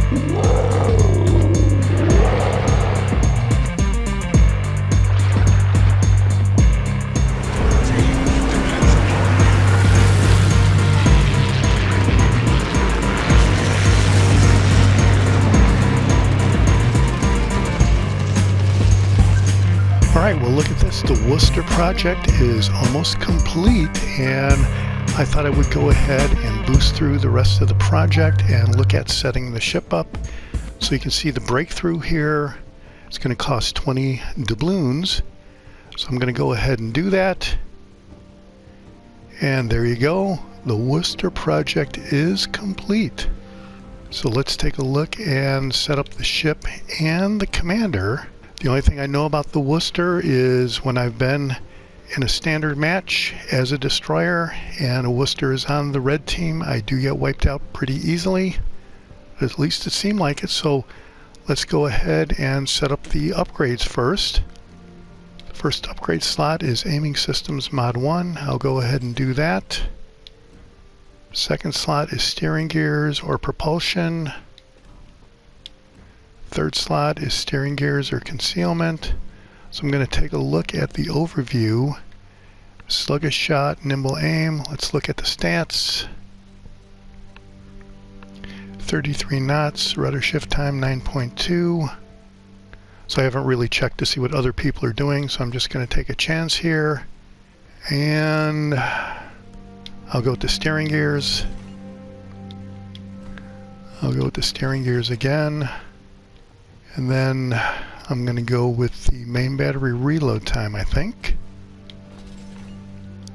Alright, well look at this. The Worcester project is almost complete, and I thought I would go ahead and boost through the rest of the project and look at setting the ship up. So you can see the breakthrough here. It's going to cost 20 doubloons. So I'm going to go ahead and do that. And there you go. The Worcester project is complete. So let's take a look and set up the ship and the commander. The only thing I know about the Worcester is when I've been in a standard match as a destroyer and a Worcester is on the red team, I do get wiped out pretty easily. At least it seemed like it. So let's go ahead and set up the upgrades first. The first upgrade slot is Aiming Systems Mod 1. I'll go ahead and do that. Second slot is Steering Gears or Propulsion. Third slot is Steering Gears or Concealment. So I'm going to take a look at the overview. Sluggish shot, nimble aim. Let's look at the stats. 33 knots, rudder shift time 9.2. So I haven't really checked to see what other people are doing, so I'm just going to take a chance here. And I'll go with the steering gears. I'll go with the steering gears again. And then I'm going to go with the main battery reload time, I think.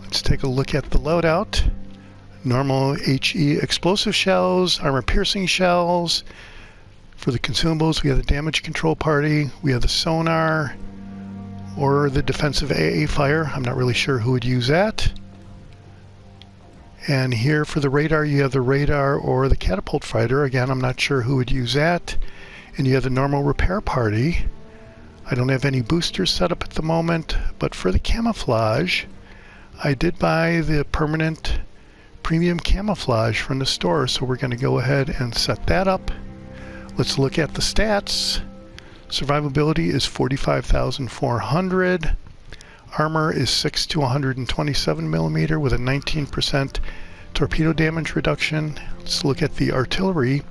Let's take a look at the loadout. Normal HE explosive shells, armor piercing shells. For the consumables, we have the damage control party, we have the sonar, or the defensive AA fire. I'm not really sure who would use that. And here for the radar, you have the radar or the catapult fighter. Again, I'm not sure who would use that. And you have the normal repair party. I don't have any boosters set up at the moment, but for the camouflage, I did buy the permanent premium camouflage from the store, so we're going to go ahead and set that up. Let's look at the stats. Survivability is 45,400. Armor is 6 to 127 millimeter with a 19% torpedo damage reduction. Let's look at the artillery.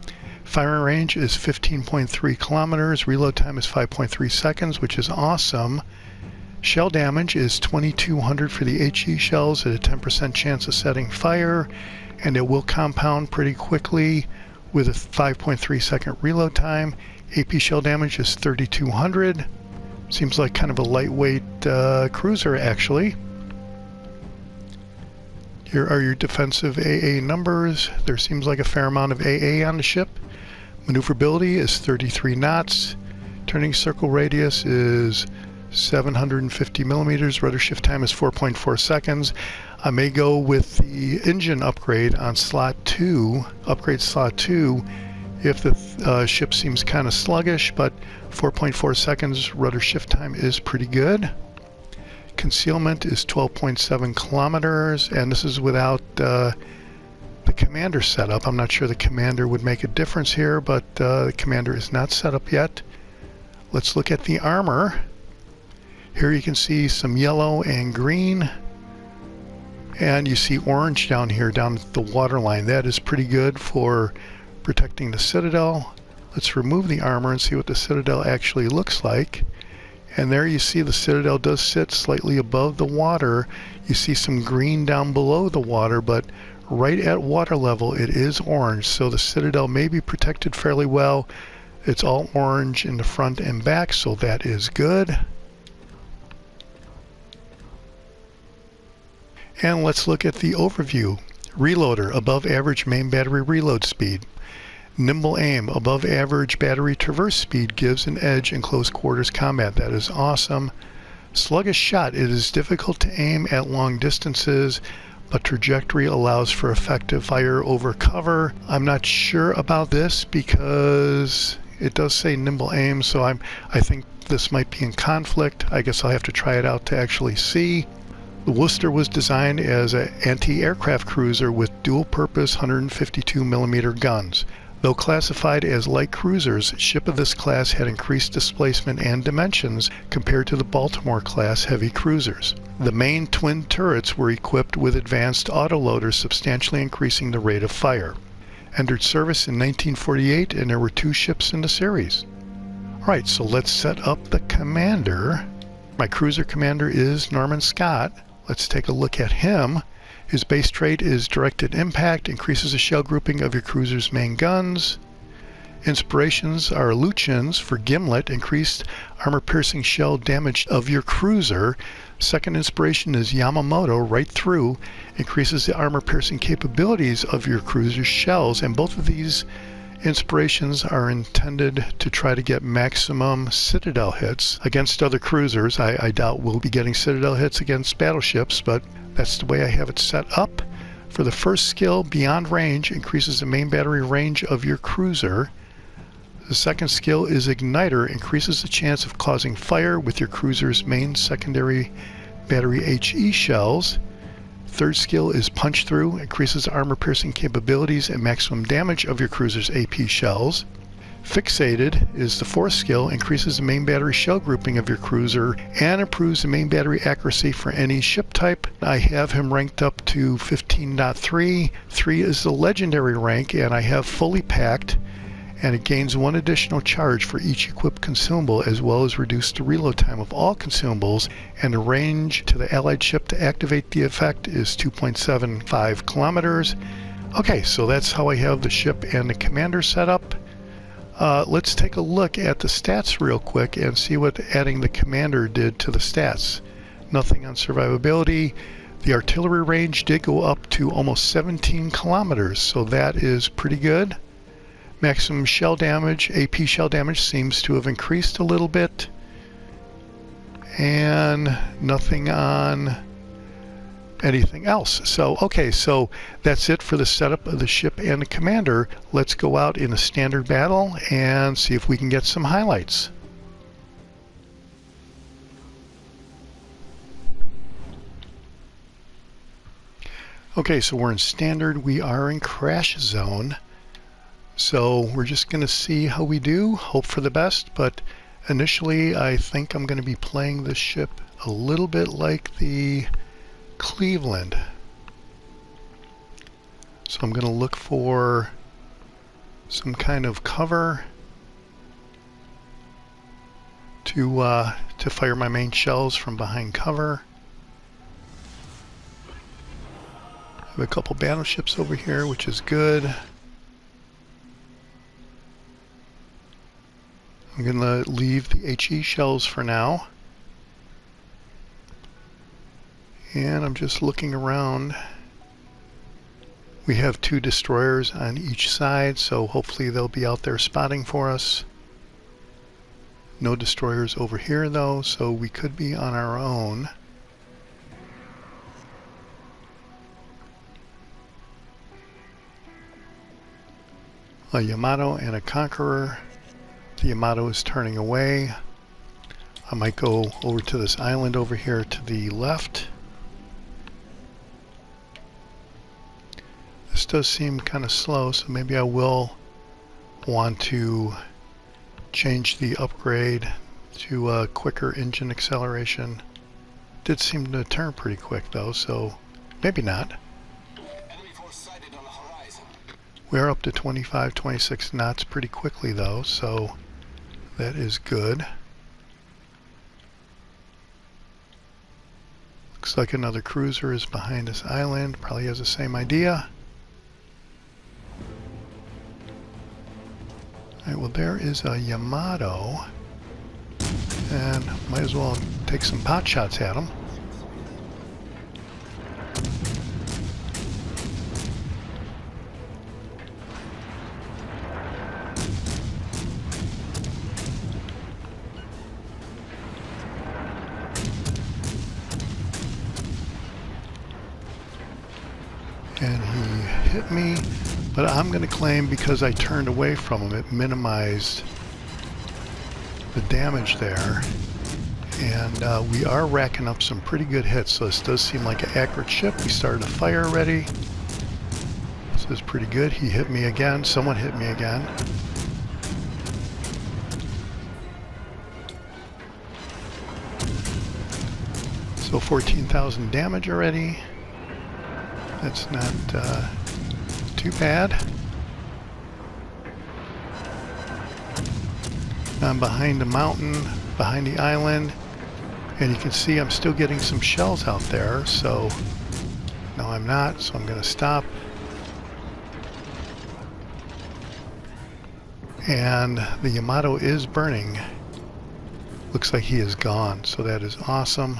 Firing range is 15.3 kilometers. Reload time is 5.3 seconds, which is awesome. Shell damage is 2,200 for the HE shells at a 10% chance of setting fire, and it will compound pretty quickly with a 5.3 second reload time. AP shell damage is 3,200. Seems like kind of a lightweight cruiser, actually. Here are your defensive AA numbers. There seems like a fair amount of AA on the ship. Maneuverability is 33 knots. Turning circle radius is 750 millimeters. Rudder shift time is 4.4 seconds. I may go with the engine upgrade on slot 2, upgrade slot 2, if the ship seems kind of sluggish, but 4.4 seconds rudder shift time is pretty good. Concealment is 12.7 kilometers, and this is without the commander setup. I'm not sure the commander would make a difference here, but the commander is not set up yet. Let's look at the armor. Here you can see some yellow and green, and you see orange down here, down at the waterline. That is pretty good for protecting the citadel. Let's remove the armor and see what the citadel actually looks like. And there you see the citadel does sit slightly above the water. You see some green down below the water, but right at water level it is orange, so the citadel may be protected fairly well. It's all orange in the front and back, so that is good. And let's look at the overview. Reloader, above average main battery reload speed. Nimble aim, above average battery traverse speed gives an edge in close quarters combat. That is awesome. Sluggish shot, it is difficult to aim at long distances, but trajectory allows for effective fire over cover. I'm not sure about this because it does say nimble aim, so I think this might be in conflict. I guess I'll have to try it out to actually see. The Worcester was designed as an anti-aircraft cruiser with dual-purpose 152mm guns. Though classified as light cruisers, ships of this class had increased displacement and dimensions compared to the Baltimore-class heavy cruisers. The main twin turrets were equipped with advanced autoloaders, substantially increasing the rate of fire. Entered service in 1948, and there were 2 ships in the series. Alright, so let's set up the commander. My cruiser commander is Norman Scott. Let's take a look at him. His base trait is directed impact, increases the shell grouping of your cruiser's main guns. Inspirations are Lucian's for Gimlet, increased armor-piercing shell damage of your cruiser. Second inspiration is Yamamoto, right through, increases the armor-piercing capabilities of your cruiser's shells, and both of these inspirations are intended to try to get maximum Citadel hits against other cruisers. I doubt we'll be getting Citadel hits against battleships, but that's the way I have it set up. For the first skill, Beyond Range, increases the main battery range of your cruiser. The second skill is Igniter, increases the chance of causing fire with your cruiser's main secondary battery HE shells. Third skill is Punch Through, increases armor-piercing capabilities and maximum damage of your cruiser's AP shells. Fixated is the fourth skill, increases the main battery shell grouping of your cruiser and improves the main battery accuracy for any ship type. I have him ranked up to 15.3. 3 is the legendary rank, and I have fully packed, and it gains 1 additional charge for each equipped consumable, as well as reduce the reload time of all consumables, and the range to the allied ship to activate the effect is 2.75 kilometers. Okay, so that's how I have the ship and the commander set up. Let's take a look at the stats real quick and see what adding the commander did to the stats. Nothing on survivability. The artillery range did go up to almost 17 kilometers, so that is pretty good. Maximum shell damage, AP shell damage, seems to have increased a little bit. And nothing on anything else. So, okay, so that's it for the setup of the ship and the commander. Let's go out in a standard battle and see if we can get some highlights. Okay, so we're in standard. We are in crash zone. So we're just going to see how we do, hope for the best, but initially I think I'm going to be playing this ship a little bit like the Cleveland. So I'm going to look for some kind of cover to fire my main shells from behind cover. I have a couple battleships over here, which is good. I'm going to leave the HE shells for now. And I'm just looking around. We have 2 destroyers on each side, so hopefully they'll be out there spotting for us. No destroyers over here though, so we could be on our own. A Yamato and a Conqueror. The Yamato is turning away. I might go over to this island over here to the left. This does seem kind of slow, so maybe I will want to change the upgrade to a quicker engine acceleration. Did seem to turn pretty quick though, so maybe not. Enemy force sighted on the horizon. We're up to 25, 26 knots pretty quickly though, so that is good. Looks like another cruiser is behind this island, probably has the same idea. Alright, well there is a Yamato, and might as well take some pot shots at him. And he hit me, but I'm going to claim because I turned away from him, it minimized the damage there. And we are racking up some pretty good hits, so this does seem like an accurate ship. We started a fire already. So This is pretty good. He hit me again. Someone hit me again. So 14,000 damage already. That's not too bad. I'm behind the mountain, behind the island, and you can see I'm still getting some shells out there, so no, I'm not, so I'm going to stop. And the Yamato is burning. Looks like he is gone, so that is awesome.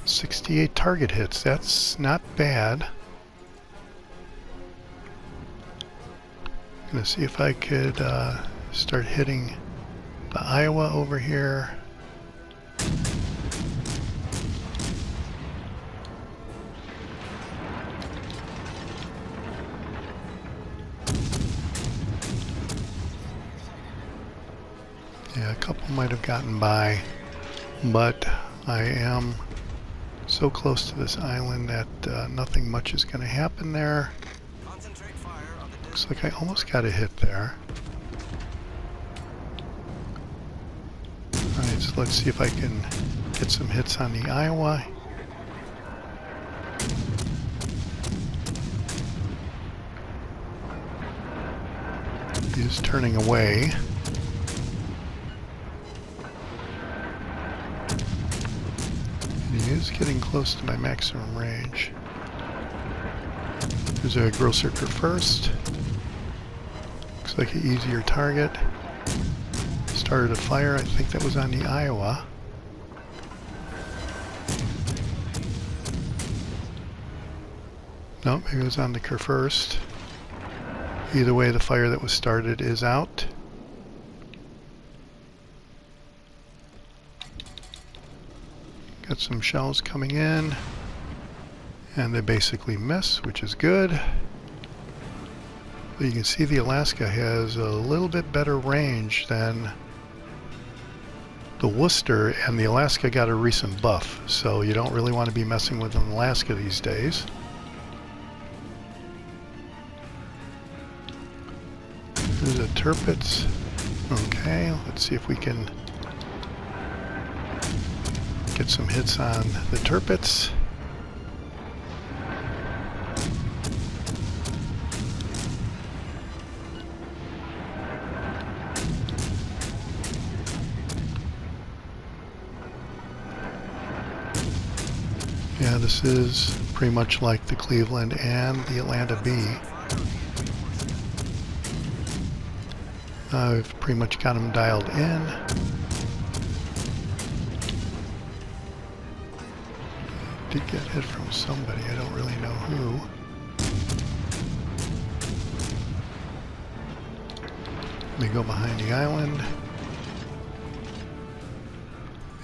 68 target hits, that's not bad. I'm going to see if I could start hitting the Iowa over here. Yeah, a couple might have gotten by, but I am so close to this island that nothing much is going to happen there. Looks like I almost got a hit there. Alright, so let's see if I can get some hits on the Iowa. He's turning away. And he is getting close to my maximum range. There's a Grosserker first. Looks like an easier target. Started a fire, I think that was on the Iowa. No, maybe it was on the Kerr first. Either way, the fire that was started is out. Got some shells coming in. And they basically miss, which is good. But you can see the Alaska has a little bit better range than the Worcester, and the Alaska got a recent buff, so you don't really want to be messing with an Alaska these days. There's a Tirpitz. Okay, let's see if we can get some hits on the Tirpitz. Yeah, this is pretty much like the Cleveland and the Atlanta B. I've pretty much got them dialed in. Did get hit from somebody, I don't really know who. Let me go behind the island.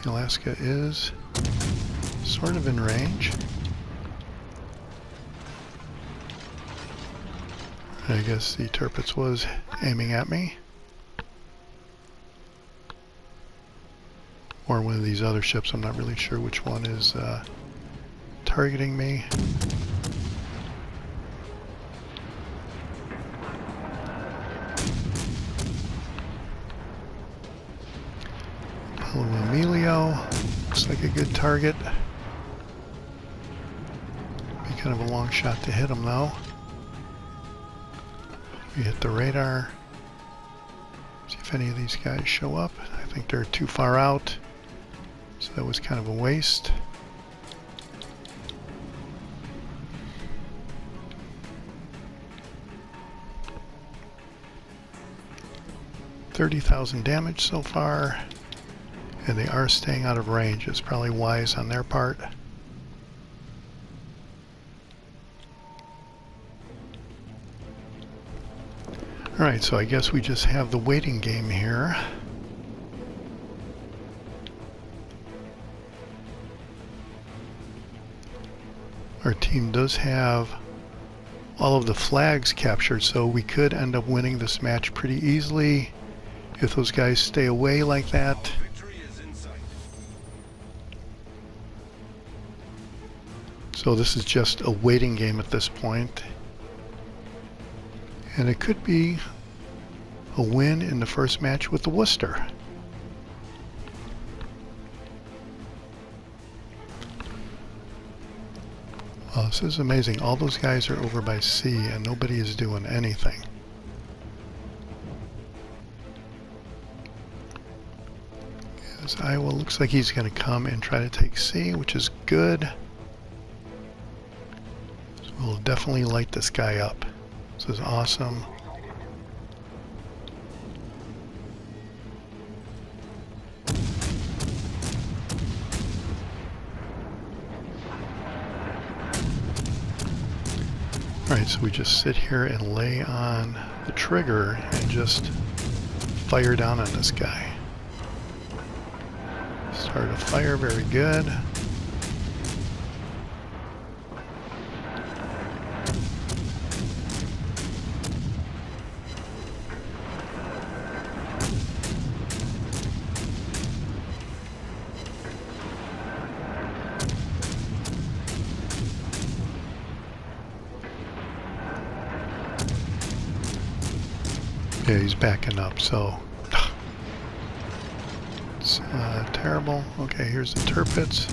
The Alaska is sort of in range. I guess the Tirpitz was aiming at me. Or one of these other ships, I'm not really sure which one is targeting me. Apollo Emilio, looks like a good target. Be kind of a long shot to hit him though. We hit the radar. See if any of these guys show up. I think they're too far out. So that was kind of a waste. $30,000 damage so far, and they are staying out of range. It's probably wise on their part. Alright, so I guess we just have the waiting game here. Our team does have all of the flags captured, so we could end up winning this match pretty easily if those guys stay away like that. So this is just a waiting game at this point. And it could be a win in the first match with the Worcester. Oh, this is amazing. All those guys are over by sea and nobody is doing anything. Yes, Iowa looks like he's going to come and try to take C, which is good. So we'll definitely light this guy up. This is awesome. Alright, so we just sit here and lay on the trigger and just fire down on this guy. Start a fire, very good. Yeah, he's backing up, so it's terrible. Okay, here's the Tirpitz.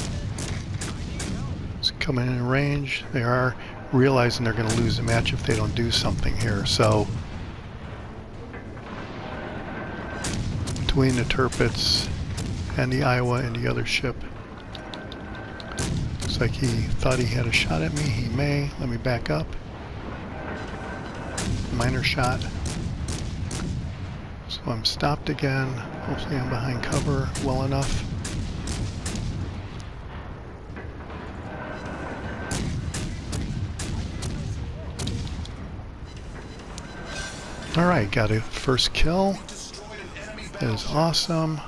It's coming in range. They are realizing they're going to lose the match if they don't do something here. So between the Tirpitz and the Iowa and the other ship, looks like he thought he had a shot at me. He may. Let me back up. Minor shot. So I'm stopped again. Hopefully I'm behind cover well enough. Alright, got a first kill. That is awesome.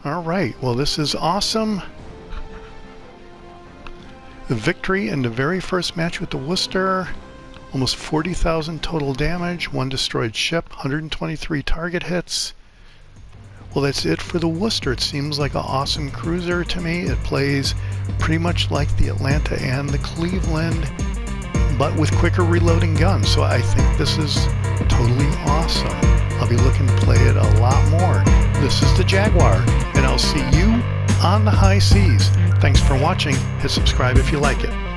Alright, well this is awesome. The victory in the very first match with the Worcester. Almost 40,000 total damage, 1 destroyed ship, 123 target hits. Well, that's it for the Worcester. It seems like an awesome cruiser to me. It plays pretty much like the Atlanta and the Cleveland, but with quicker reloading guns. So I think this is totally awesome. I'll be looking to play it a lot more. This is the Jaguar, and I'll see you on the high seas. Thanks for watching. Hit subscribe if you like it.